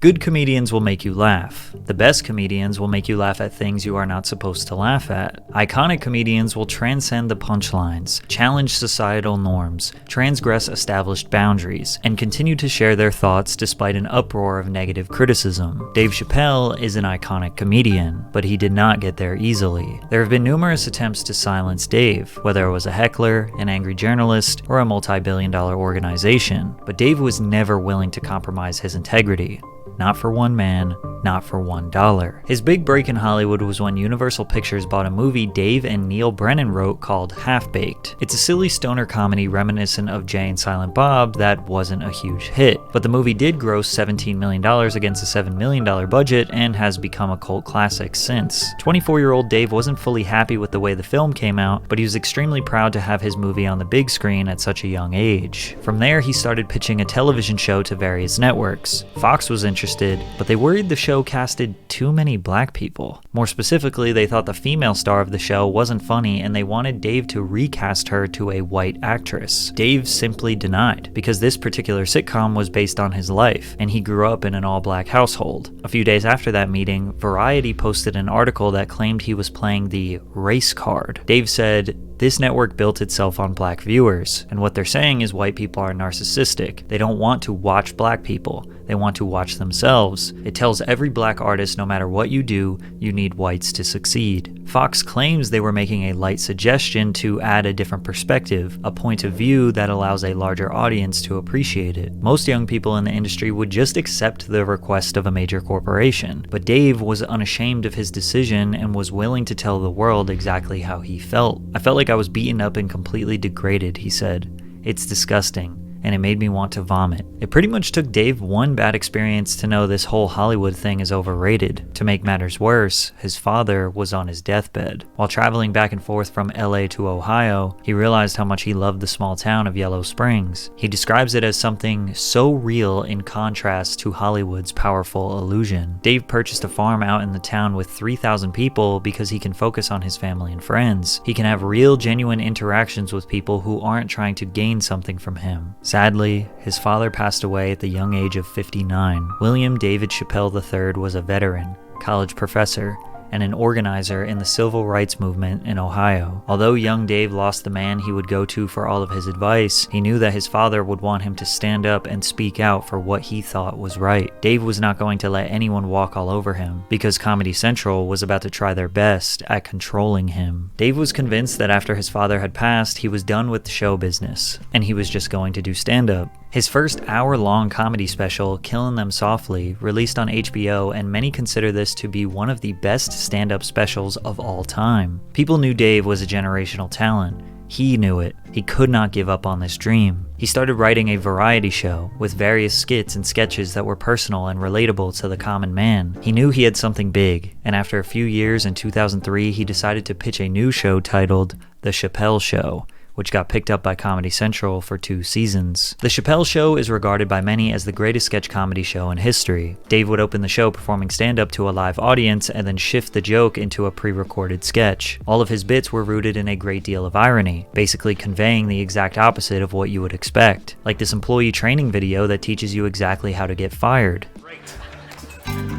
Good comedians will make you laugh. The best comedians will make you laugh at things you are not supposed to laugh at. Iconic comedians will transcend the punchlines, challenge societal norms, transgress established boundaries, and continue to share their thoughts despite an uproar of negative criticism. Dave Chappelle is an iconic comedian, but he did not get there easily. There have been numerous attempts to silence Dave, whether it was a heckler, an angry journalist, or a multi-billion-dollar organization, but Dave was never willing to compromise his integrity. Not for one man, not for $1. His big break in Hollywood was when Universal Pictures bought a movie Dave and Neil Brennan wrote called Half-Baked. It's a silly stoner comedy reminiscent of Jay and Silent Bob that wasn't a huge hit, but the movie did gross $17 million against a $7 million budget and has become a cult classic since. 24-year-old Dave wasn't fully happy with the way the film came out, but he was extremely proud to have his movie on the big screen at such a young age. From there, he started pitching a television show to various networks. Fox was interested, but they worried the show casted too many black people. More specifically, they thought the female star of the show wasn't funny and they wanted Dave to recast her to a white actress. Dave simply denied, because this particular sitcom was based on his life, and he grew up in an all-black household. A few days after that meeting, Variety posted an article that claimed he was playing the race card. Dave said, "This network built itself on black viewers, and what they're saying is white people are narcissistic. They don't want to watch black people. They want to watch themselves. It tells every black artist no matter what you do, you need whites to succeed." Fox claims they were making a light suggestion to add a different perspective, a point of view that allows a larger audience to appreciate it. Most young people in the industry would just accept the request of a major corporation, but Dave was unashamed of his decision and was willing to tell the world exactly how he felt. "I felt like I was beaten up and completely degraded," he said. "It's disgusting, and it made me want to vomit." It pretty much took Dave one bad experience to know this whole Hollywood thing is overrated. To make matters worse, his father was on his deathbed. While traveling back and forth from LA to Ohio, he realized how much he loved the small town of Yellow Springs. He describes it as something so real in contrast to Hollywood's powerful illusion. Dave purchased a farm out in the town with 3,000 people because he can focus on his family and friends. He can have real, genuine interactions with people who aren't trying to gain something from him. Sadly, his father passed away at the young age of 59. William David Chappelle III was a veteran, college professor, and an organizer in the civil rights movement in Ohio. Although young Dave lost the man he would go to for all of his advice, he knew that his father would want him to stand up and speak out for what he thought was right. Dave was not going to let anyone walk all over him, because Comedy Central was about to try their best at controlling him. Dave was convinced that after his father had passed, he was done with the show business, and he was just going to do stand-up. His first hour-long comedy special, Killin' Them Softly, released on HBO, and many consider this to be one of the best stand-up specials of all time. People knew Dave was a generational talent. He knew it. He could not give up on this dream. He started writing a variety show with various skits and sketches that were personal and relatable to the common man. He knew he had something big, and after a few years in 2003, he decided to pitch a new show titled The Chappelle Show, which got picked up by Comedy Central for 2 seasons. The Chappelle Show is regarded by many as the greatest sketch comedy show in history. Dave would open the show performing stand-up to a live audience and then shift the joke into a pre-recorded sketch. All of his bits were rooted in a great deal of irony, basically conveying the exact opposite of what you would expect, like this employee training video that teaches you exactly how to get fired.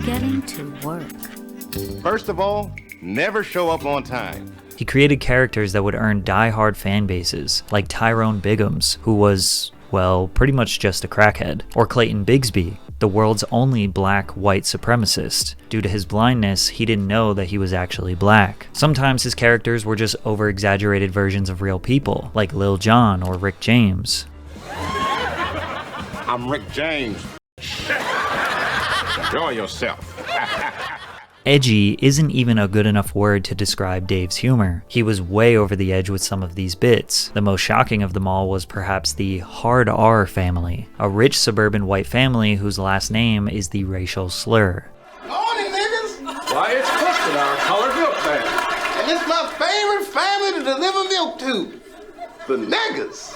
Getting to work. First of all, never show up on time. He created characters that would earn die-hard fan bases, like Tyrone Biggums, who was, well, pretty much just a crackhead, or Clayton Bigsby, the world's only black white supremacist. Due to his blindness, he didn't know that he was actually black. Sometimes his characters were just over-exaggerated versions of real people, like Lil Jon or Rick James. I'm Rick James. Enjoy yourself. Edgy isn't even a good enough word to describe Dave's humor. He was way over the edge with some of these bits. The most shocking of them all was perhaps the Hard R family, a rich suburban white family whose last name is the racial slur. Morning, niggas! Why, it's Clifton, our colored milk man. And it's my favorite family to deliver milk to. The niggas.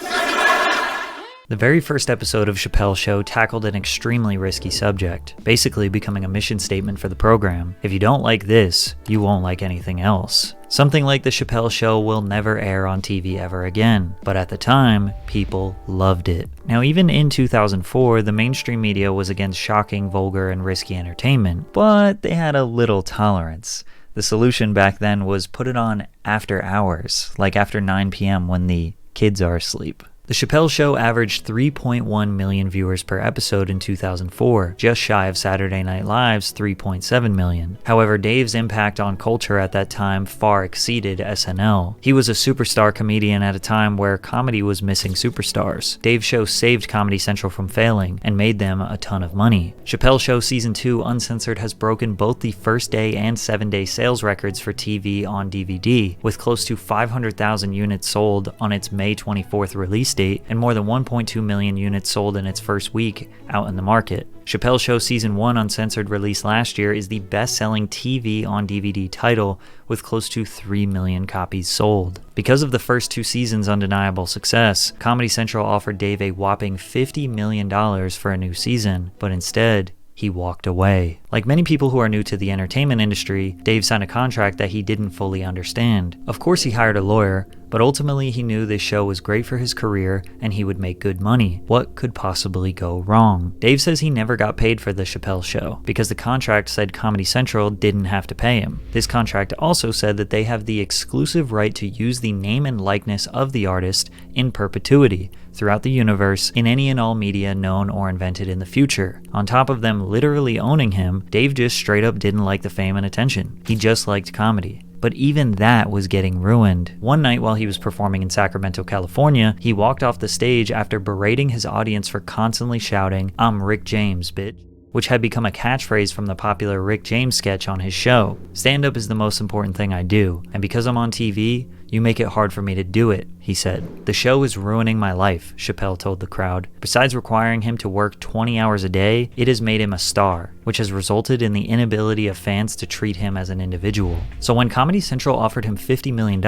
The very first episode of Chappelle's Show tackled an extremely risky subject, basically becoming a mission statement for the program. If you don't like this, you won't like anything else. Something like The Chappelle Show will never air on TV ever again, but at the time, people loved it. Now, even in 2004, the mainstream media was against shocking, vulgar, and risky entertainment, but they had a little tolerance. The solution back then was put it on after hours, like after 9 p.m. when the kids are asleep. The Chappelle Show averaged 3.1 million viewers per episode in 2004, just shy of Saturday Night Live's 3.7 million. However, Dave's impact on culture at that time far exceeded SNL. He was a superstar comedian at a time where comedy was missing superstars. Dave's show saved Comedy Central from failing and made them a ton of money. Chappelle Show Season 2 Uncensored has broken both the first day and 7-day sales records for TV on DVD, with close to 500,000 units sold on its May 24th release date and more than 1.2 million units sold in its first week out in the market. Chappelle Show Season 1 Uncensored, released last year, is the best-selling TV on DVD title with close to 3 million copies sold. Because of the first 2 seasons' undeniable success, Comedy Central offered Dave a whopping $50 million for a new season, but instead, he walked away. Like many people who are new to the entertainment industry, Dave signed a contract that he didn't fully understand. Of course, he hired a lawyer, but ultimately he knew this show was great for his career and he would make good money. What could possibly go wrong? Dave says he never got paid for the Chappelle Show because the contract said Comedy Central didn't have to pay him. This contract also said that they have the exclusive right to use the name and likeness of the artist in perpetuity throughout the universe in any and all media known or invented in the future. On top of them literally owning him, Dave just straight up didn't like the fame and attention. He just liked comedy. But even that was getting ruined. One night while he was performing in Sacramento, California, he walked off the stage after berating his audience for constantly shouting, "I'm Rick James, bitch," which had become a catchphrase from the popular Rick James sketch on his show. Stand-up is the most important thing I do, and because I'm on TV, you make it hard for me to do it, he said. The show is ruining my life, Chappelle told the crowd. Besides requiring him to work 20 hours a day, it has made him a star, which has resulted in the inability of fans to treat him as an individual. So when Comedy Central offered him $50 million,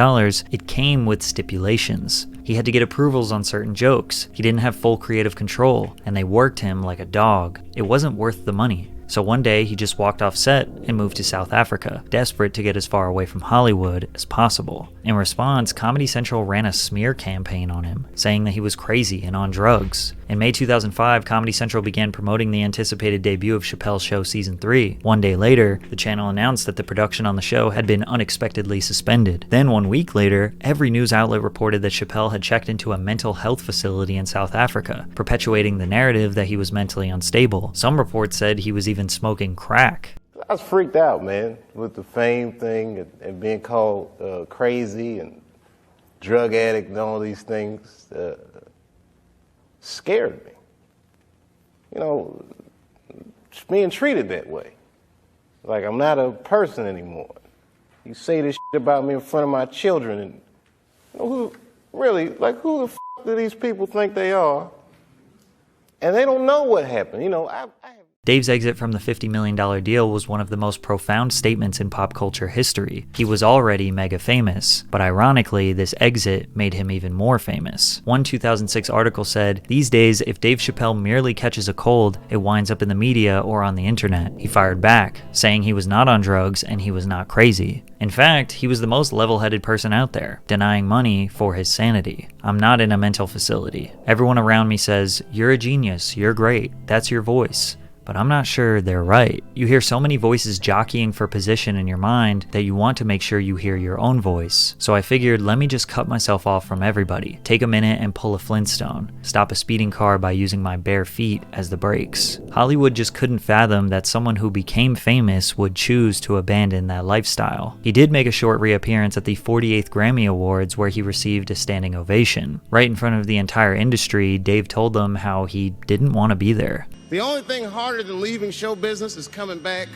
it came with stipulations. He had to get approvals on certain jokes. He didn't have full creative control, and they worked him like a dog. It wasn't worth the money. So one day he just walked off set and moved to South Africa, desperate to get as far away from Hollywood as possible. In response, Comedy Central ran a smear campaign on him, saying that he was crazy and on drugs. In May 2005, Comedy Central began promoting the anticipated debut of Chappelle's Show Season 3. One day later, the channel announced that the production on the show had been unexpectedly suspended. Then 1 week later, every news outlet reported that Chappelle had checked into a mental health facility in South Africa, perpetuating the narrative that he was mentally unstable. Some reports said he was even smoking crack. I was freaked out, man, with the fame thing and being called crazy and drug addict and all these things. Scared me. You know, being treated that way. Like I'm not a person anymore. You say this shit about me in front of my children, and you know, who the f do these people think they are? And they don't know what happened. You know, Dave's exit from the $50 million deal was one of the most profound statements in pop culture history. He was already mega famous, but ironically, this exit made him even more famous. One 2006 article said, "These days, if Dave Chappelle merely catches a cold, it winds up in the media or on the internet." He fired back, saying he was not on drugs and he was not crazy. In fact, he was the most level-headed person out there, denying money for his sanity. "I'm not in a mental facility. Everyone around me says, 'You're a genius, you're great, that's your voice.' But I'm not sure they're right." You hear so many voices jockeying for position in your mind that you want to make sure you hear your own voice. So I figured, let me just cut myself off from everybody, take a minute and pull a Flintstone, stop a speeding car by using my bare feet as the brakes. Hollywood just couldn't fathom that someone who became famous would choose to abandon that lifestyle. He did make a short reappearance at the 48th Grammy Awards where he received a standing ovation. Right in front of the entire industry, Dave told them how he didn't want to be there. The only thing harder than leaving show business is coming back.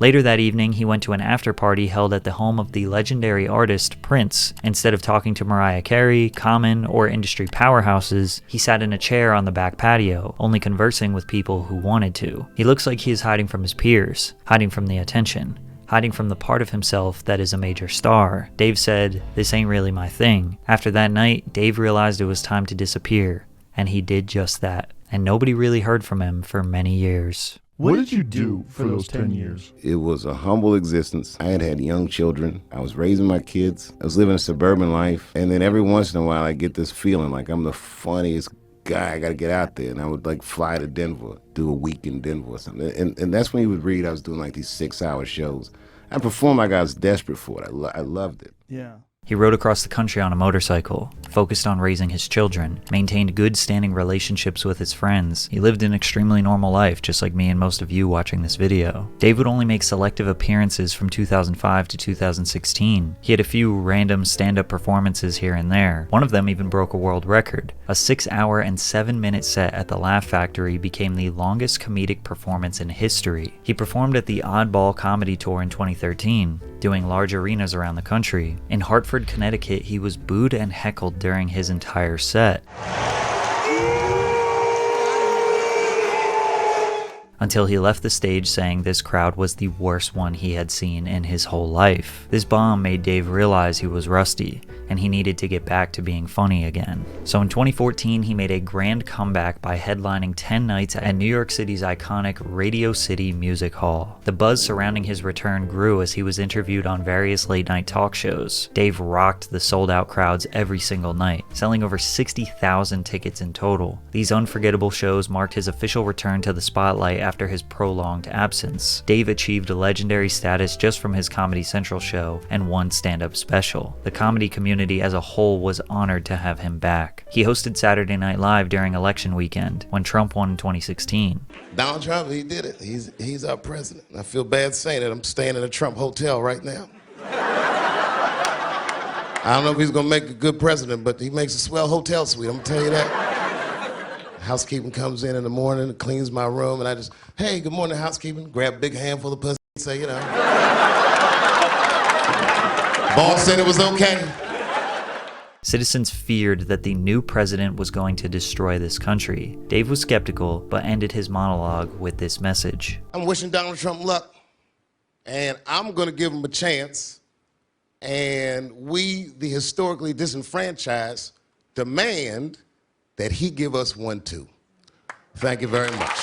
Later that evening, he went to an after-party held at the home of the legendary artist Prince. Instead of talking to Mariah Carey, Common, or industry powerhouses, he sat in a chair on the back patio, only conversing with people who wanted to. He looks like he is hiding from his peers, hiding from the attention, hiding from the part of himself that is a major star. Dave said, "This ain't really my thing." After that night, Dave realized it was time to disappear. And he did just that, and nobody really heard from him for many years. What did you do for those 10 years? It was a humble existence. I had young children. I was raising my kids. I was living a suburban life. And then every once in a while, I get this feeling like I'm the funniest guy. I got to get out there. And I would like fly to Denver, do a week in Denver or something. And that's when you would read I was doing like these 6-hour shows. I performed like I was desperate for it. I loved it. Yeah. He rode across the country on a motorcycle, focused on raising his children, maintained good standing relationships with his friends. He lived an extremely normal life, just like me and most of you watching this video. Dave would only make selective appearances from 2005 to 2016. He had a few random stand-up performances here and there. One of them even broke a world record. A 6-hour and 7-minute set at the Laugh Factory became the longest comedic performance in history. He performed at the Oddball Comedy Tour in 2013, doing large arenas around the country. In Hartford, Connecticut, he was booed and heckled during his entire set, until he left the stage saying this crowd was the worst one he had seen in his whole life. This bomb made Dave realize he was rusty, and he needed to get back to being funny again. So in 2014, he made a grand comeback by headlining 10 nights at New York City's iconic Radio City Music Hall. The buzz surrounding his return grew as he was interviewed on various late-night talk shows. Dave rocked the sold-out crowds every single night, selling over 60,000 tickets in total. These unforgettable shows marked his official return to the spotlight after his prolonged absence. Dave achieved a legendary status just from his Comedy Central show and one stand-up special. The comedy community as a whole was honored to have him back. He hosted Saturday Night Live during election weekend when Trump won in 2016. Donald Trump, he did it. He's our president. I feel bad saying it. I'm staying in a Trump hotel right now. I don't know if he's gonna make a good president, but he makes a swell hotel suite, I'm gonna tell you that. Housekeeping comes in the morning and cleans my room, and I just, hey, good morning, housekeeping. Grab a big handful of pussy and say, you know. Boss said it was okay. Citizens feared that the new president was going to destroy this country. Dave was skeptical, but ended his monologue with this message. I'm wishing Donald Trump luck, and I'm gonna give him a chance, and we, the historically disenfranchised, demand that he give us one too. Thank you very much.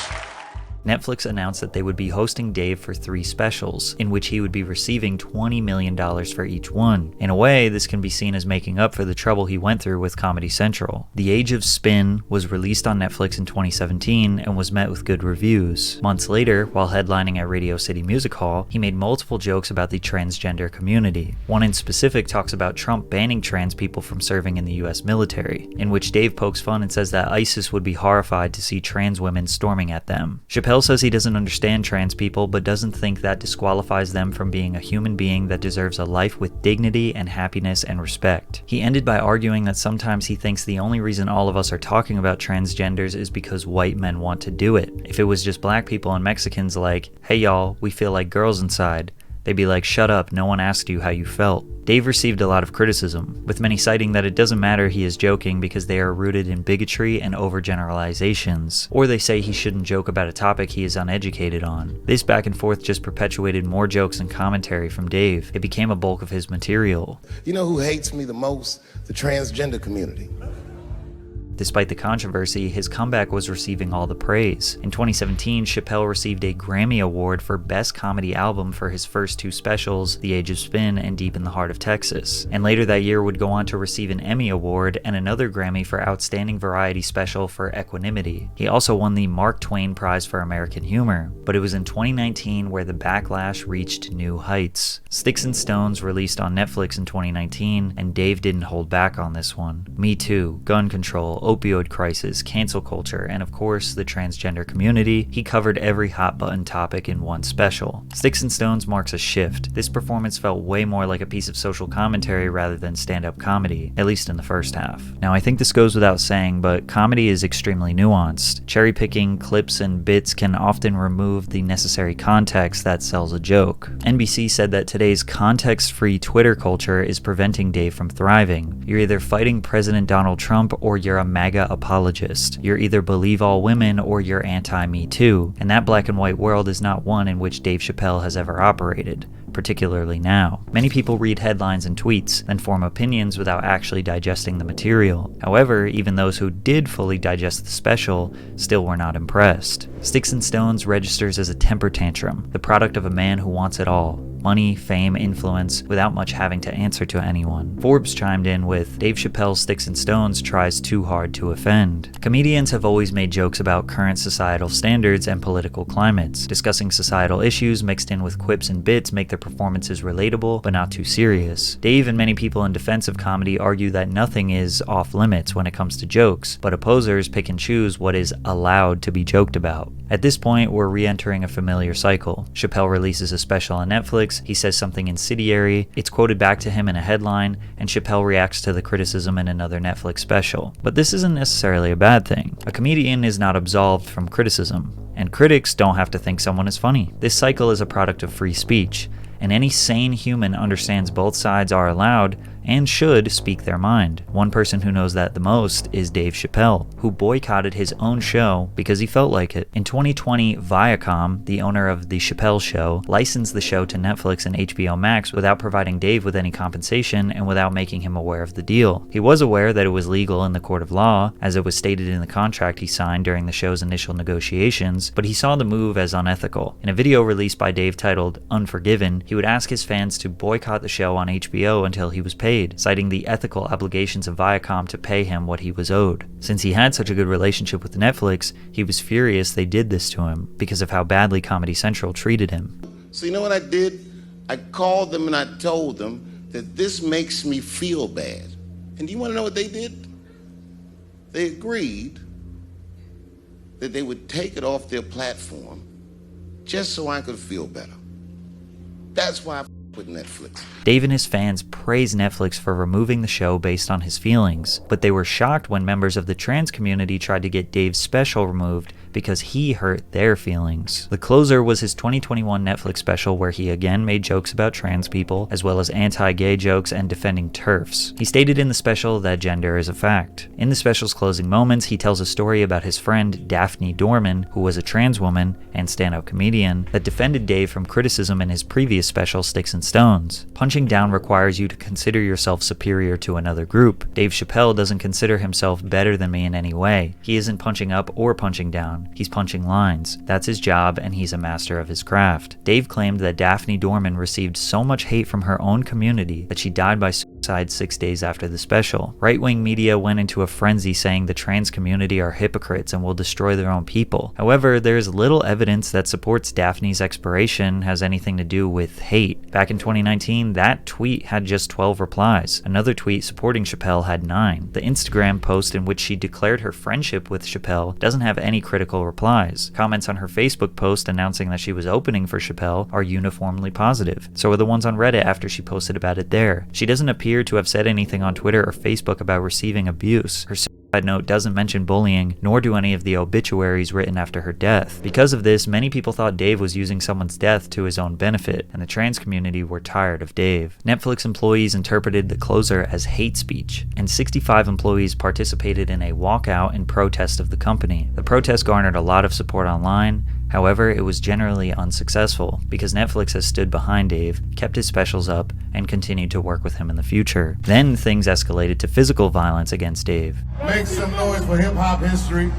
Netflix announced that they would be hosting Dave for 3 specials, in which he would be receiving $20 million for each one. In a way, this can be seen as making up for the trouble he went through with Comedy Central. The Age of Spin was released on Netflix in 2017 and was met with good reviews. Months later, while headlining at Radio City Music Hall, he made multiple jokes about the transgender community. One in specific talks about Trump banning trans people from serving in the US military, in which Dave pokes fun and says that ISIS would be horrified to see trans women storming at them. Chappelle says he doesn't understand trans people, but doesn't think that disqualifies them from being a human being that deserves a life with dignity and happiness and respect. He ended by arguing that sometimes he thinks the only reason all of us are talking about transgenders is because white men want to do it. If it was just black people and Mexicans like, hey y'all, we feel like girls inside, they'd be like, shut up, no one asked you how you felt. Dave received a lot of criticism, with many citing that it doesn't matter he is joking because they are rooted in bigotry and overgeneralizations, or they say he shouldn't joke about a topic he is uneducated on. This back and forth just perpetuated more jokes and commentary from Dave. It became a bulk of his material. You know who hates me the most? The transgender community. Despite the controversy, his comeback was receiving all the praise. In 2017, Chappelle received a Grammy Award for Best Comedy Album for his first 2 specials, The Age of Spin and Deep in the Heart of Texas, and later that year would go on to receive an Emmy Award and another Grammy for Outstanding Variety Special for Equanimity. He also won the Mark Twain Prize for American Humor, but it was in 2019 where the backlash reached new heights. Sticks and Stones released on Netflix in 2019, and Dave didn't hold back on this one. Me Too, gun control, opioid crisis, cancel culture, and of course the transgender community. He covered every hot button topic in one special. Sticks and Stones marks a shift. This performance felt way more like a piece of social commentary rather than stand-up comedy, at least in the first half. Now I think this goes without saying, but comedy is extremely nuanced. Cherry-picking clips and bits can often remove the necessary context that sells a joke. NBC said that today's context-free Twitter culture is preventing Dave from thriving. You're either fighting President Donald Trump or you're a MAGA apologist. You're either believe all women or you're anti-Me Too, and that black and white world is not one in which Dave Chappelle has ever operated, particularly now. Many people read headlines and tweets, then form opinions without actually digesting the material. However, even those who did fully digest the special still were not impressed. Sticks and Stones registers as a temper tantrum, the product of a man who wants it all: money, fame, influence, without much having to answer to anyone. Forbes chimed in with, Dave Chappelle's Sticks and Stones tries too hard to offend. Comedians have always made jokes about current societal standards and political climates. Discussing societal issues mixed in with quips and bits make their performances relatable, but not too serious. Dave and many people in defense of comedy argue that nothing is off limits when it comes to jokes, but opposers pick and choose what is allowed to be joked about. At this point, we're re-entering a familiar cycle. Chappelle releases a special on Netflix, he says something incendiary, it's quoted back to him in a headline, and Chappelle reacts to the criticism in another Netflix special. But this isn't necessarily a bad thing. A comedian is not absolved from criticism, and critics don't have to think someone is funny. This cycle is a product of free speech, and any sane human understands both sides are allowed and should speak their mind. One person who knows that the most is Dave Chappelle, who boycotted his own show because he felt like it. In 2020, Viacom, the owner of The Chappelle Show, licensed the show to Netflix and HBO Max without providing Dave with any compensation and without making him aware of the deal. He was aware that it was legal in the court of law, as it was stated in the contract he signed during the show's initial negotiations, but he saw the move as unethical. In a video released by Dave titled Unforgiven, he would ask his fans to boycott the show on HBO until he was paid, citing the ethical obligations of Viacom to pay him what he was owed. Since he had such a good relationship with Netflix, he was furious they did this to him because of how badly Comedy Central treated him. So you know what I did? I called them and I told them that this makes me feel bad. And do you want to know what they did? They agreed that they would take it off their platform just so I could feel better. That's why I with Netflix. Dave and his fans praised Netflix for removing the show based on his feelings, but they were shocked when members of the trans community tried to get Dave's special removed because he hurt their feelings. The Closer was his 2021 Netflix special where he again made jokes about trans people, as well as anti-gay jokes and defending TERFs. He stated in the special that gender is a fact. In the special's closing moments, he tells a story about his friend Daphne Dorman, who was a trans woman and stand-up comedian, that defended Dave from criticism in his previous special, Sticks and Stones. Punching down requires you to consider yourself superior to another group. Dave Chappelle doesn't consider himself better than me in any way. He isn't punching up or punching down. He's punching lines. That's his job, and he's a master of his craft. Dave claimed that Daphne Dorman received so much hate from her own community that she died by suicide 6 days after the special. Right-wing media went into a frenzy saying the trans community are hypocrites and will destroy their own people. However, there is little evidence that supports Daphne's expiration has anything to do with hate. Back in 2019, that tweet had just 12 replies. Another tweet supporting Chappelle had 9. The Instagram post in which she declared her friendship with Chappelle doesn't have any critical replies. Comments on her Facebook post announcing that she was opening for Chappelle are uniformly positive. So are the ones on Reddit after she posted about it there. She doesn't appear to have said anything on Twitter or Facebook about receiving abuse. Her suicide note doesn't mention bullying, nor do any of the obituaries written after her death. Because of this, many people thought Dave was using someone's death to his own benefit, and the trans community were tired of Dave. Netflix employees interpreted The Closer as hate speech, and 65 employees participated in a walkout in protest of the company. The protest garnered a lot of support online. However, it was generally unsuccessful because Netflix has stood behind Dave, kept his specials up, and continued to work with him in the future. Then things escalated to physical violence against Dave. Make some noise for hip-hop history.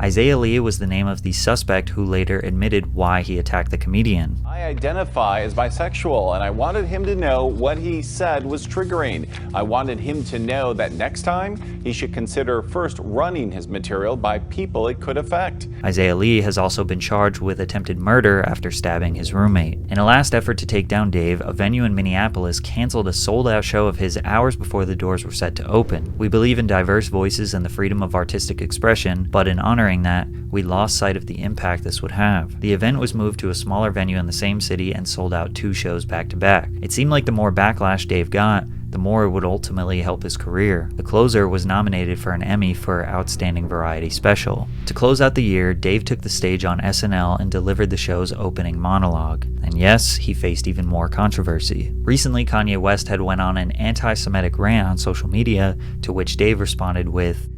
Isaiah Lee was the name of the suspect who later admitted why he attacked the comedian. I identify as bisexual, and I wanted him to know what he said was triggering. I wanted him to know that next time, he should consider first running his material by people it could affect. Isaiah Lee has also been charged with attempted murder after stabbing his roommate. In a last effort to take down Dave, a venue in Minneapolis canceled a sold-out show of his hours before the doors were set to open. We believe in diverse voices and the freedom of artistic expression, but in honoring that, we lost sight of the impact this would have. The event was moved to a smaller venue in the same city and sold out 2 shows back to back. It seemed like the more backlash Dave got, the more it would ultimately help his career. The Closer was nominated for an Emmy for Outstanding Variety Special. To close out the year, Dave took the stage on SNL and delivered the show's opening monologue. And And yes, he faced even more controversy. Recently, Kanye West had went on an anti-Semitic rant on social media, to which Dave responded with,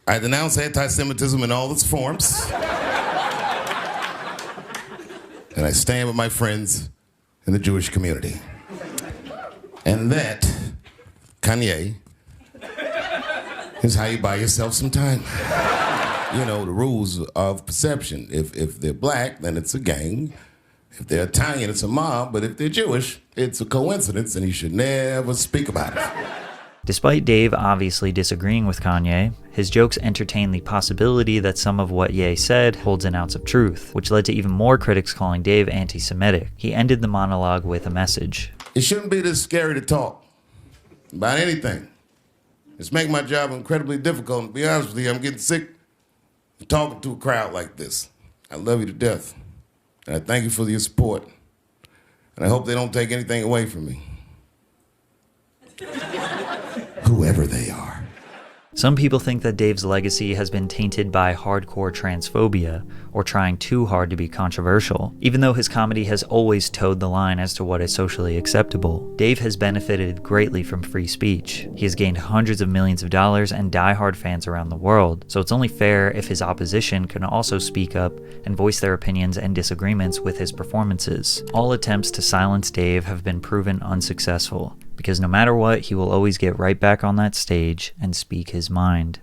I denounce anti-Semitism in all its forms. And I stand with my friends in the Jewish community. And that, Kanye, is how you buy yourself some time. You know, the rules of perception. If they're black, then it's a gang. If they're Italian, it's a mob. But if they're Jewish, it's a coincidence, and you should never speak about it. Despite Dave obviously disagreeing with Kanye, his jokes entertain the possibility that some of what Ye said holds an ounce of truth, which led to even more critics calling Dave anti-Semitic. He ended the monologue with a message. It shouldn't be this scary to talk about anything. It's making my job incredibly difficult. And to be honest with you, I'm getting sick of talking to a crowd like this. I love you to death. And I thank you for your support. And I hope they don't take anything away from me. Whoever they are. Some people think that Dave's legacy has been tainted by hardcore transphobia, or trying too hard to be controversial. Even though his comedy has always towed the line as to what is socially acceptable, Dave has benefited greatly from free speech. He has gained hundreds of millions of dollars and die-hard fans around the world, so it's only fair if his opposition can also speak up and voice their opinions and disagreements with his performances. All attempts to silence Dave have been proven unsuccessful, because no matter what, he will always get right back on that stage and speak his mind.